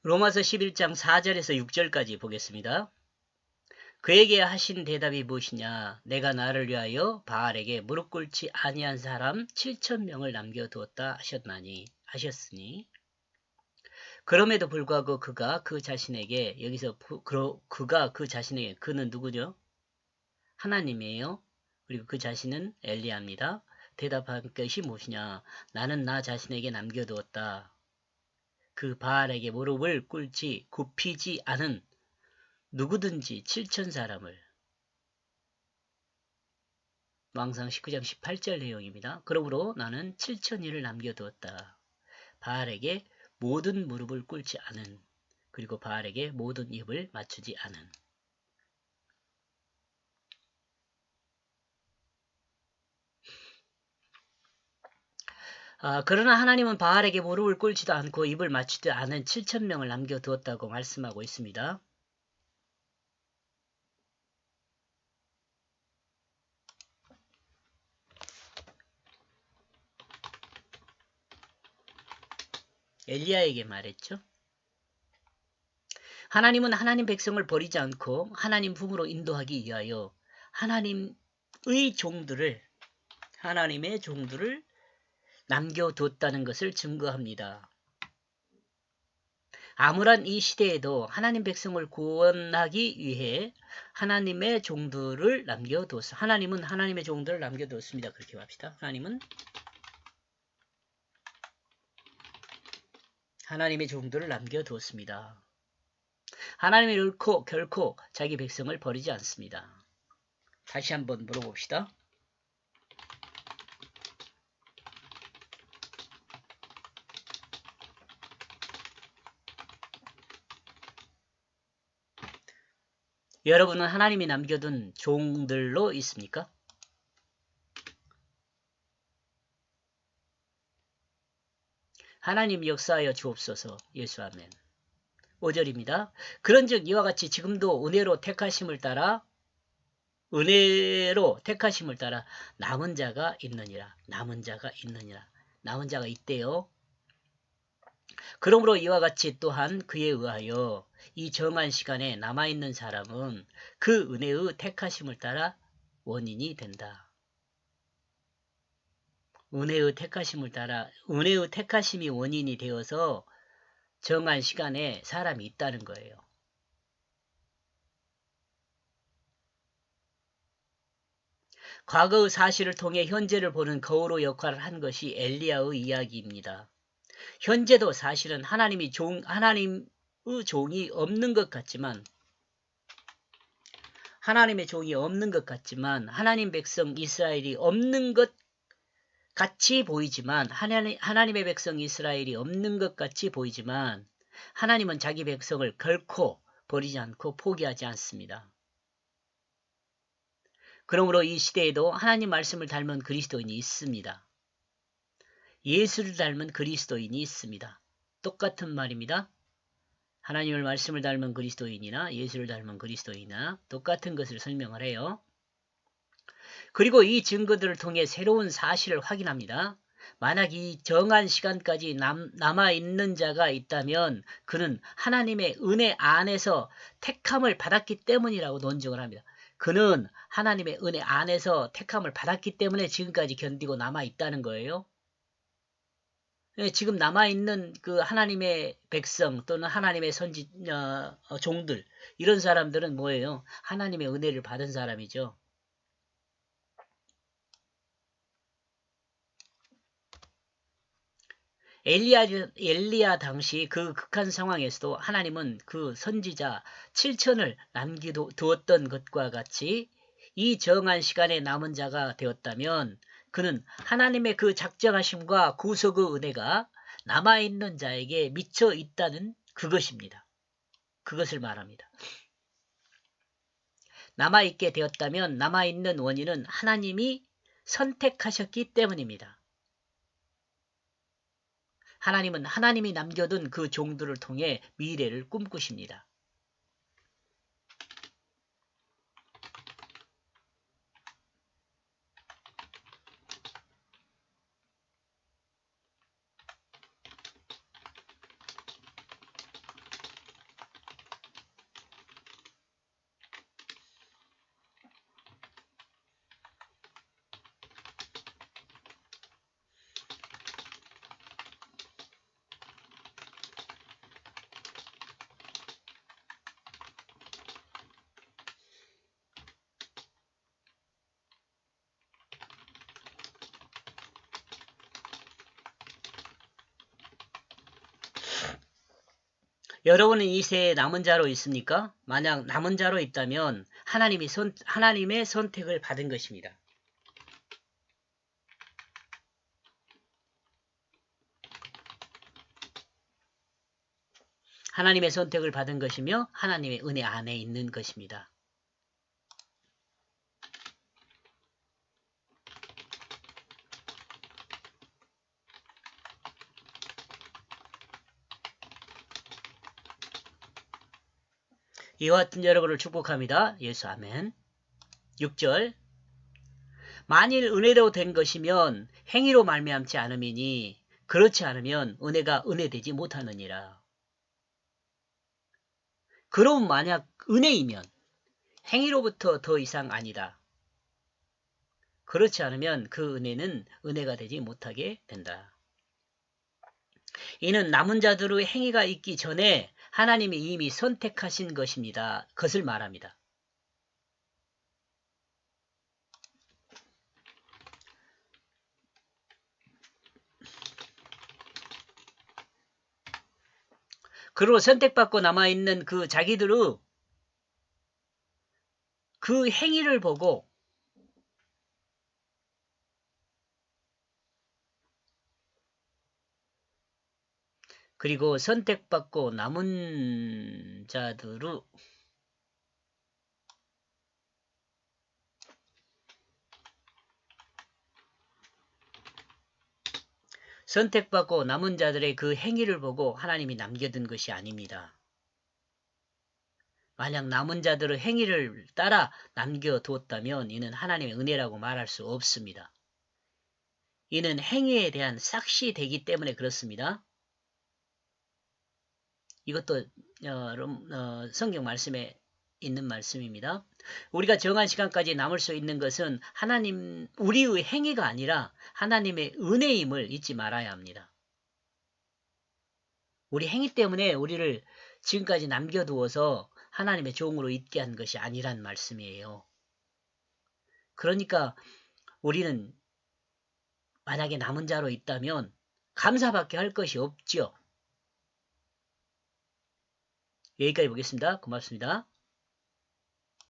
로마서 11장 4절에서 6절까지 보겠습니다. 그에게 하신 대답이 무엇이냐? 내가 나를 위하여 바알에게 무릎 꿇지 아니한 사람 7,000명을 남겨두었다 하셨으니 그럼에도 불구하고 그가 그 자신에게 여기서 그가 그 자신에게 그는 누구죠? 하나님이에요. 그리고 그 자신은 엘리야입니다. 대답한 것이 무엇이냐? 나는 나 자신에게 남겨두었다. 그 바알에게 무릎을 꿇지 굽히지 않은 누구든지 7,000사람을. 왕상 19장 18절 내용입니다. 그러므로 나는 7,000인을 남겨두었다. 바알에게 모든 무릎을 꿇지 않은, 그리고 바알에게 모든 입을 맞추지 않은. 그러나 하나님은 바알에게 무릎을 꿇지도 않고 입을 맞추지도 않은 7,000명을 남겨두었다고 말씀하고 있습니다. 엘리야에게 말했죠. 하나님은 하나님 백성을 버리지 않고 하나님 품으로 인도하기 위하여 하나님의 종들을 남겨뒀다는 것을 증거합니다. 암울한 이 시대에도 하나님 백성을 구원하기 위해 하나님의 종들을 남겨뒀습니다. 하나님은 하나님의 종들을 남겨뒀습니다. 그렇게 합시다. 하나님은 하나님의 종들을 남겨뒀습니다. 하나님은 결코 자기 백성을 버리지 않습니다. 다시 한번 물어봅시다. 여러분은 하나님이 남겨둔 종들로 있습니까? 하나님 역사하여 주옵소서. 예수 아멘. 5절입니다. 그런즉 이와 같이 지금도 은혜로 택하심을 따라 남은 자가 있느니라. 남은 자가 있대요. 그러므로 이와 같이 또한 그에 의하여 이 정한 시간에 남아있는 사람은 그 은혜의 택하심을 따라 원인이 된다. 은혜의 택하심이 원인이 되어서 정한 시간에 사람이 있다는 거예요. 과거의 사실을 통해 현재를 보는 거울의 역할을 한 것이 엘리야의 이야기입니다. 현재도 사실은 하나님의 종이 없는 것 같지만 하나님 백성 이스라엘이 없는 것 같이 보이지만 하나님의 백성 이스라엘이 없는 것 같이 보이지만 하나님은 자기 백성을 결코 버리지 않고 포기하지 않습니다. 그러므로 이 시대에도 하나님 말씀을 닮은 그리스도인이 있습니다. 예수를 닮은 그리스도인이 있습니다. 똑같은 말입니다. 하나님의 말씀을 닮은 그리스도인이나 예수를 닮은 그리스도인이나 똑같은 것을 설명을 해요. 그리고 이 증거들을 통해 새로운 사실을 확인합니다. 만약 이 정한 시간까지 남아있는 자가 있다면 그는 하나님의 은혜 안에서 택함을 받았기 때문이라고 논증을 합니다. 그는 하나님의 은혜 안에서 택함을 받았기 때문에 지금까지 견디고 남아있다는 거예요. 지금 남아있는 그 하나님의 백성 또는 하나님의 종들, 이런 사람들은 뭐예요? 하나님의 은혜를 받은 사람이죠. 엘리야 당시 그 극한 상황에서도 하나님은 그 선지자 7천을 남겨두었던 것과 같이 이 정한 시간에 남은 자가 되었다면 그는 하나님의 그 작정하심과 구속의 은혜가 남아있는 자에게 미쳐 있다는 그것입니다. 그것을 말합니다. 남아있게 되었다면 남아있는 원인은 하나님이 선택하셨기 때문입니다. 하나님은 하나님이 남겨둔 그 종들을 통해 미래를 꿈꾸십니다. 여러분은 이 세에 남은 자로 있습니까? 만약 남은 자로 있다면 하나님의 선택을 받은 것입니다. 하나님의 선택을 받은 것이며 하나님의 은혜 안에 있는 것입니다. 이와 같은 여러분을 축복합니다. 예수 아멘. 6절 만일 은혜로 된 것이면 행위로 말미암지 않음이니 그렇지 않으면 은혜가 은혜되지 못하느니라. 그럼 만약 은혜이면 행위로부터 더 이상 아니다. 그렇지 않으면 그 은혜는 은혜가 되지 못하게 된다. 이는 남은 자들의 행위가 있기 전에 하나님이 이미 선택하신 것입니다. 그것을 말합니다. 그리고 선택받고 남아있는 그 자기들의 그 행위를 보고 그리고 선택받고 남은 자들의 선택받고 남은 자들의 그 행위를 보고 하나님이 남겨둔 것이 아닙니다. 만약 남은 자들의 행위를 따라 남겨두었다면 이는 하나님의 은혜라고 말할 수 없습니다. 이는 행위에 대한 삭시되기 때문에 그렇습니다. 이것도 성경 말씀에 있는 말씀입니다. 우리가 정한 시간까지 남을 수 있는 것은 우리의 행위가 아니라 하나님의 은혜임을 잊지 말아야 합니다. 우리 행위 때문에 우리를 지금까지 남겨두어서 하나님의 종으로 있게 한 것이 아니란 말씀이에요. 그러니까 우리는 만약에 남은 자로 있다면 감사밖에 할 것이 없죠. 여기까지 보겠습니다. 고맙습니다.